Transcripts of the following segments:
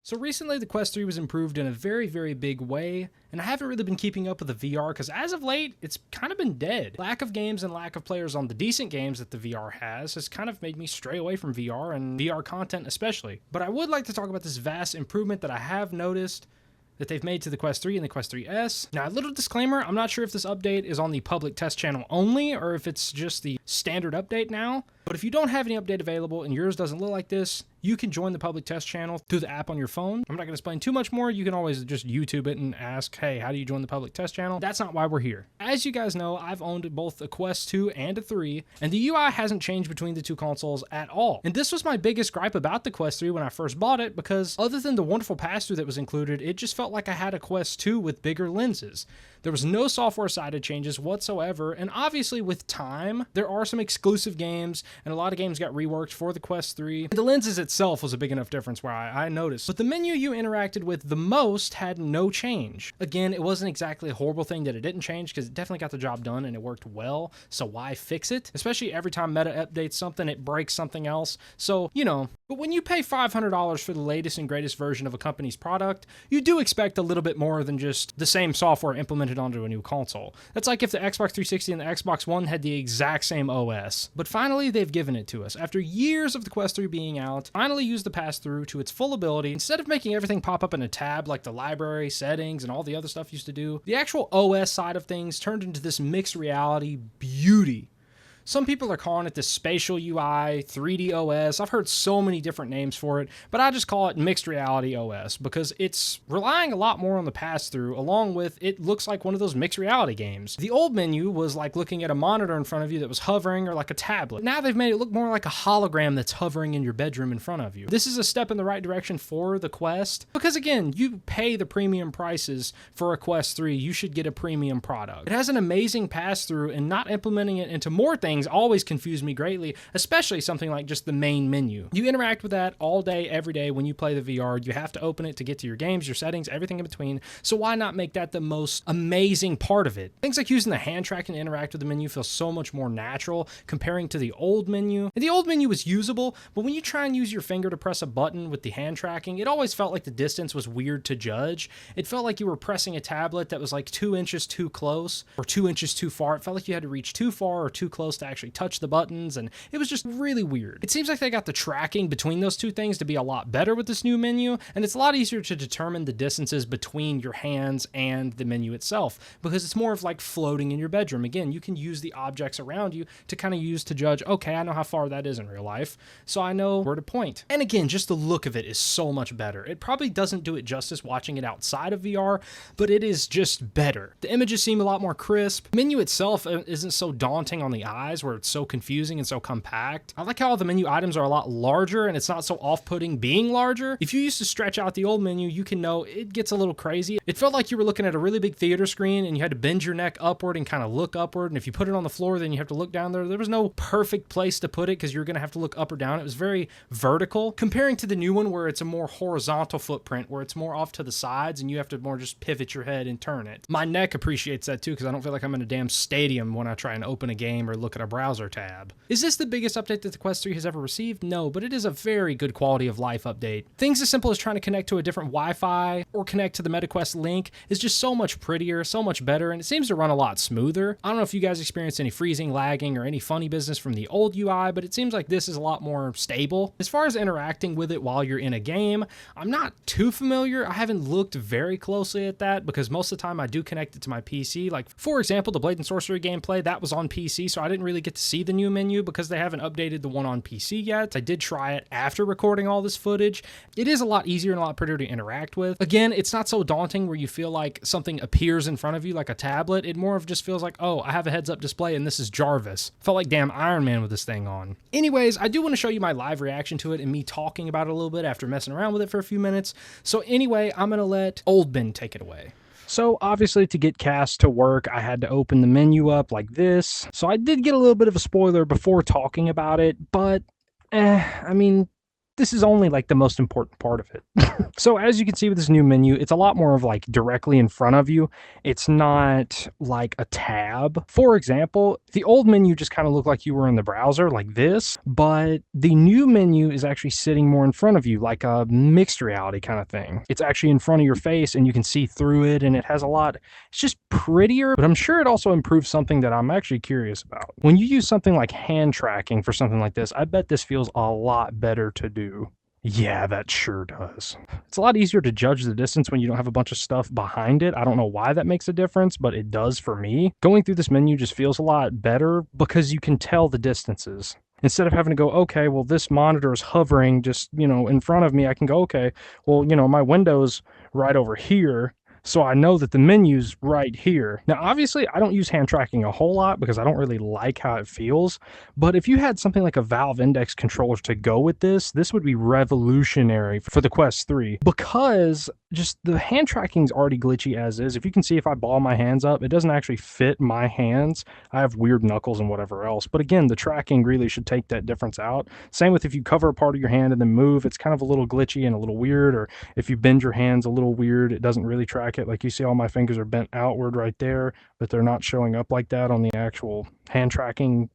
So recently the Quest 3 was improved in a very, very big way, and I haven't really been keeping up with the VR because as of late, it's kind of been dead. Lack of games and lack of players on the decent games that the VR has kind of made me stray away from VR and VR content especially. But I would like to talk about this vast improvement that I have noticed that they've made to the Quest 3 and the Quest 3S. Now, a little disclaimer, I'm not sure if this update is on the public test channel only or if it's just the standard update now. But if you don't have any update available and yours doesn't look like this, you can join the public test channel through the app on your phone. I'm not going to explain too much more. You can always just YouTube it and ask, hey, how do you join the public test channel? That's not why we're here. As you guys know, I've owned both a Quest 2 and a 3, and the UI hasn't changed between the two consoles at all. And this was my biggest gripe about the Quest 3 when I first bought it, because other than the wonderful pass-through that was included, it just felt like I had a Quest 2 with bigger lenses. There was no software-sided changes whatsoever, and obviously with time, there are some exclusive games, and a lot of games got reworked for the Quest 3. The lenses itself was a big enough difference where I noticed. But the menu you interacted with the most had no change. Again, it wasn't exactly a horrible thing that it didn't change, because it definitely got the job done and it worked well, so why fix it? Especially every time Meta updates something, it breaks something else. So, you know, but when you pay $500 for the latest and greatest version of a company's product, you do expect a little bit more than just the same software implemented onto a new console. That's like if the Xbox 360 and the Xbox One had the exact same OS. But finally, they've given it to us. After years of the Quest 3 being out, finally used the pass-through to its full ability. Instead of making everything pop up in a tab like the library, settings, and all the other stuff used to do, the actual OS side of things turned into this mixed reality beauty. Some people are calling it the spatial UI, 3D OS. I've heard so many different names for it, but I just call it mixed reality OS because it's relying a lot more on the pass-through, along with it looks like one of those mixed reality games. The old menu was like looking at a monitor in front of you that was hovering, or like a tablet. Now they've made it look more like a hologram that's hovering in your bedroom in front of you. This is a step in the right direction for the Quest because, again, you pay the premium prices for a Quest 3. You should get a premium product. It has an amazing pass-through, and not implementing it into more things always confused me greatly, especially something like just the main menu. You interact with that all day, every day when you play the VR. You have to open it to get to your games, your settings, everything in between. So why not make that the most amazing part of it? Things like using the hand tracking to interact with the menu feel so much more natural comparing to the old menu. And the old menu was usable, but when you try and use your finger to press a button with the hand tracking, it always felt like the distance was weird to judge. It felt like you were pressing a tablet that was like 2 inches too close or 2 inches too far. It felt like you had to reach too far or too close to actually touch the buttons, and it was just really weird. It seems like they got the tracking between those two things to be a lot better with this new menu, and it's a lot easier to determine the distances between your hands and the menu itself, because it's more of like floating in your bedroom. Again, you can use the objects around you to kind of use to judge, okay, I know how far that is in real life, so I know where to point. And again, just the look of it is so much better. It probably doesn't do it justice watching it outside of VR, but it is just better. The images seem a lot more crisp. The menu itself isn't so daunting on the eyes where it's so confusing and so compact. I like how all the menu items are a lot larger and it's not so off-putting being larger. If you used to stretch out the old menu, you can know it gets a little crazy. It felt like you were looking at a really big theater screen and you had to bend your neck upward and kind of look upward. And if you put it on the floor, then you have to look down there. There was no perfect place to put it because you're going to have to look up or down. It was very vertical comparing to the new one where it's a more horizontal footprint, where it's more off to the sides and you have to more just pivot your head and turn it. My neck appreciates that too because I don't feel like I'm in a damn stadium when I try and open a game or look at a browser tab. Is this the biggest update that the Quest 3 has ever received? No, but it is a very good quality of life update. Things as simple as trying to connect to a different Wi-Fi or connect to the MetaQuest link is just so much prettier, so much better, and it seems to run a lot smoother. I don't know if you guys experienced any freezing, lagging, or any funny business from the old UI, but it seems like this is a lot more stable. As far as interacting with it while you're in a game, I'm not too familiar. I haven't looked very closely at that because most of the time I do connect it to my PC. Like, for example, the Blade and Sorcery gameplay, that was on PC, so I didn't really get to see the new menu because they haven't updated the one on PC yet. I did try it after recording all this footage. It is a lot easier and a lot prettier to interact with. Again, it's not so daunting where you feel like something appears in front of you like a tablet. It more of just feels like, oh, I have a heads-up display and this is Jarvis. Felt like damn Iron Man with this thing on. Anyways, I do want to show you my live reaction to it and me talking about it a little bit after messing around with it for a few minutes. So anyway, I'm going to let Old Ben take it away. So obviously to get Cast to work, I had to open the menu up like this. So I did get a little bit of a spoiler before talking about it, but I mean, this is only like the most important part of it. So as you can see with this new menu, it's a lot more of like directly in front of you. It's not like a tab. For example, the old menu just kind of looked like you were in the browser like this, but the new menu is actually sitting more in front of you, like a mixed reality kind of thing. It's actually in front of your face and you can see through it, and it has a lot, it's just prettier, but I'm sure it also improves something that I'm actually curious about. When you use something like hand tracking for something like this, I bet this feels a lot better to do. Yeah, that sure does. It's a lot easier to judge the distance when you don't have a bunch of stuff behind it. I don't know why that makes a difference, but it does for me. Going through this menu just feels a lot better because you can tell the distances. Instead of having to go, okay, well, this monitor is hovering just, in front of me, I can go, okay, well, my window's right over here, so I know that the menu's right here. Now, obviously, I don't use hand tracking a whole lot because I don't really like how it feels, but if you had something like a Valve Index controller to go with this, this would be revolutionary for the Quest 3, because just the hand tracking is already glitchy as is. If you can see, if I ball my hands up, it doesn't actually fit my hands. I have weird knuckles and whatever else, but again, the tracking really should take that difference out. Same with if you cover a part of your hand and then move, it's kind of a little glitchy and a little weird, or if you bend your hands a little weird, it doesn't really track it. Like you see all my fingers are bent outward right there, but they're not showing up like that on the actual hand tracking,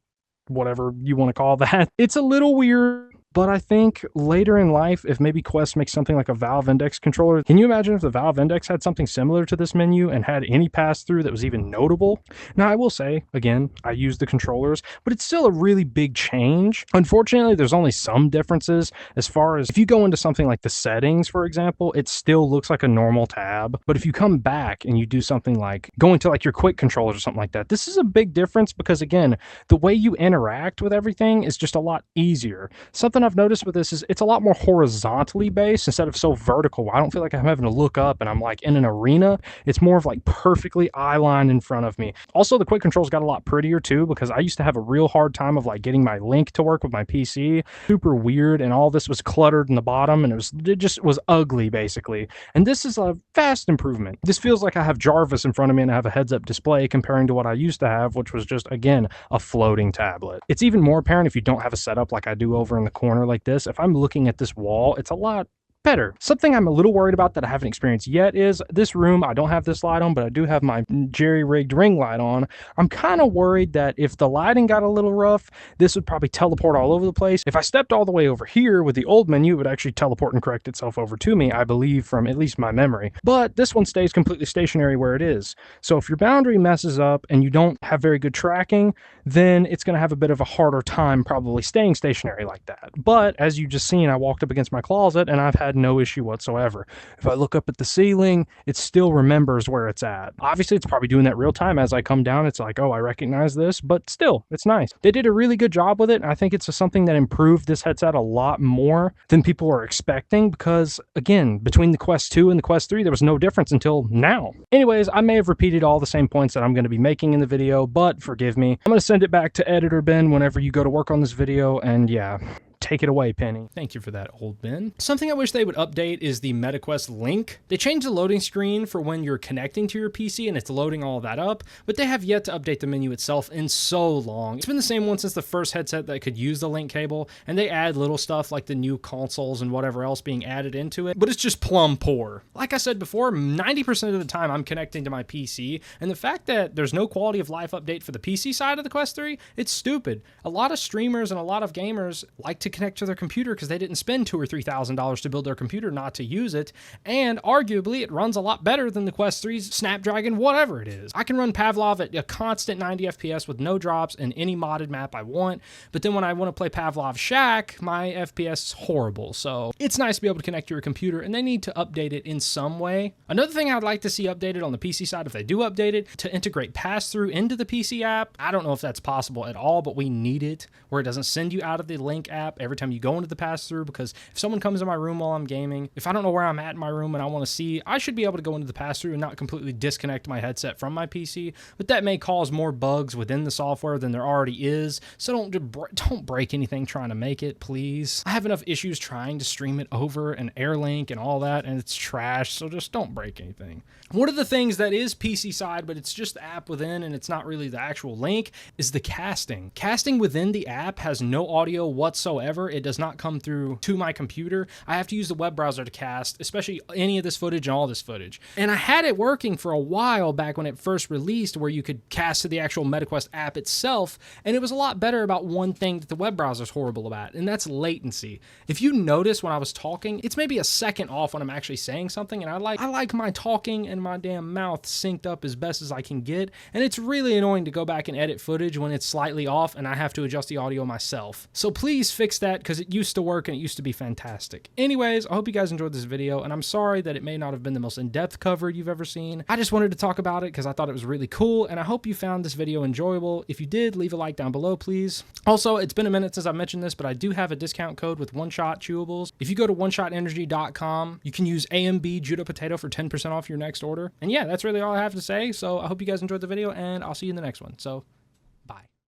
whatever you want to call that. It's a little weird, but I think later in life, if maybe Quest makes something like a Valve Index controller, can you imagine if the Valve Index had something similar to this menu and had any pass-through that was even notable? Now, I will say, again, I use the controllers, but it's still a really big change. Unfortunately, there's only some differences as far as if you go into something like the settings, for example, it still looks like a normal tab. But if you come back and you do something like going to like your quick controllers or something like that, this is a big difference because, again, the way you interact with everything is just a lot easier. Something I've noticed with this is it's a lot more horizontally based instead of so vertical. I don't feel like I'm having to look up and I'm like in an arena. It's more of like perfectly eye line in front of me. Also, the quick controls got a lot prettier too, because I used to have a real hard time of like getting my link to work with my PC. Super weird, and all this was cluttered in the bottom, and it just was ugly basically. And this is a vast improvement. This feels like I have Jarvis in front of me and I have a heads-up display comparing to what I used to have, which was just, again, a floating tablet. It's even more apparent if you don't have a setup like I do over in the corner like this. If I'm looking at this wall, it's a lot better. Something I'm a little worried about that I haven't experienced yet is this room. I don't have this light on, but I do have my jerry-rigged ring light on. I'm kind of worried that if the lighting got a little rough, this would probably teleport all over the place. If I stepped all the way over here with the old menu, it would actually teleport and correct itself over to me, I believe, from at least my memory. But this one stays completely stationary where it is. So if your boundary messes up and you don't have very good tracking, then it's going to have a bit of a harder time probably staying stationary like that. But as you just seen, I walked up against my closet and I've had no issue whatsoever. If I look up at the ceiling, it still remembers where it's at. Obviously, it's probably doing that real time. As I come down, it's like, oh, I recognize this, but still, it's nice. They did a really good job with it, and I think it's something that improved this headset a lot more than people were expecting because, again, between the Quest 2 and the Quest 3, there was no difference until now. Anyways, I may have repeated all the same points that I'm going to be making in the video, but forgive me. I'm going to send it back to Editor Ben whenever you go to work on this video, and yeah. Take it away, Penny. Thank you for that, old Ben. Something I wish they would update is the MetaQuest link. They changed the loading screen for when you're connecting to your PC and it's loading all of that up, but they have yet to update the menu itself in so long. It's been the same one since the first headset that could use the link cable, and they add little stuff like the new consoles and whatever else being added into it, but it's just plumb poor. Like I said before, 90% of the time I'm connecting to my PC, and the fact that there's no quality of life update for the PC side of the Quest 3, it's stupid. A lot of streamers and a lot of gamers like to connect to their computer because they didn't spend $2,000 or $3,000 to build their computer not to use it, and arguably it runs a lot better than the Quest 3's Snapdragon whatever it is. I can run Pavlov at a constant 90 FPS with no drops in any modded map I want, but then when I want to play Pavlov Shack, my FPS is horrible, so it's nice to be able to connect to your computer, and they need to update it in some way. Another thing I'd like to see updated on the PC side, if they do update it, to integrate pass-through into the PC app. I don't know if that's possible at all, but we need it, where it doesn't send you out of the link app every time you go into the pass-through, because if someone comes in my room while I'm gaming, if I don't know where I'm at in my room and I want to see, I should be able to go into the pass-through and not completely disconnect my headset from my PC, but that may cause more bugs within the software than there already is, so don't break anything trying to make it, please. I have enough issues trying to stream it over an Airlink and all that, and it's trash, so just don't break anything. One of the things that is PC side, but it's just the app within and it's not really the actual link, is the casting. Casting within the app has no audio whatsoever, ever. It does not come through to my computer. I have to use the web browser to cast, especially any of this footage and all this footage. And I had it working for a while back when it first released, where you could cast to the actual MetaQuest app itself, and it was a lot better about one thing that the web browser is horrible about, and that's latency. If you notice when I was talking, it's maybe a second off when I'm actually saying something, and I like my talking and my damn mouth synced up as best as I can get, and it's really annoying to go back and edit footage when it's slightly off and I have to adjust the audio myself. So please fix that, because it used to work and it used to be fantastic. Anyways, I hope you guys enjoyed this video, and I'm sorry that it may not have been the most in-depth cover you've ever seen. I just wanted to talk about it because I thought it was really cool, and I hope you found this video enjoyable. If you did, leave a like down below, please. Also, it's been a minute since I mentioned this, but I do have a discount code with One Shot Chewables. If you go to oneshotenergy.com, you can use AMB Judo Potato for 10% off your next order. And yeah, that's really all I have to say. So I hope you guys enjoyed the video, and I'll see you in the next one. So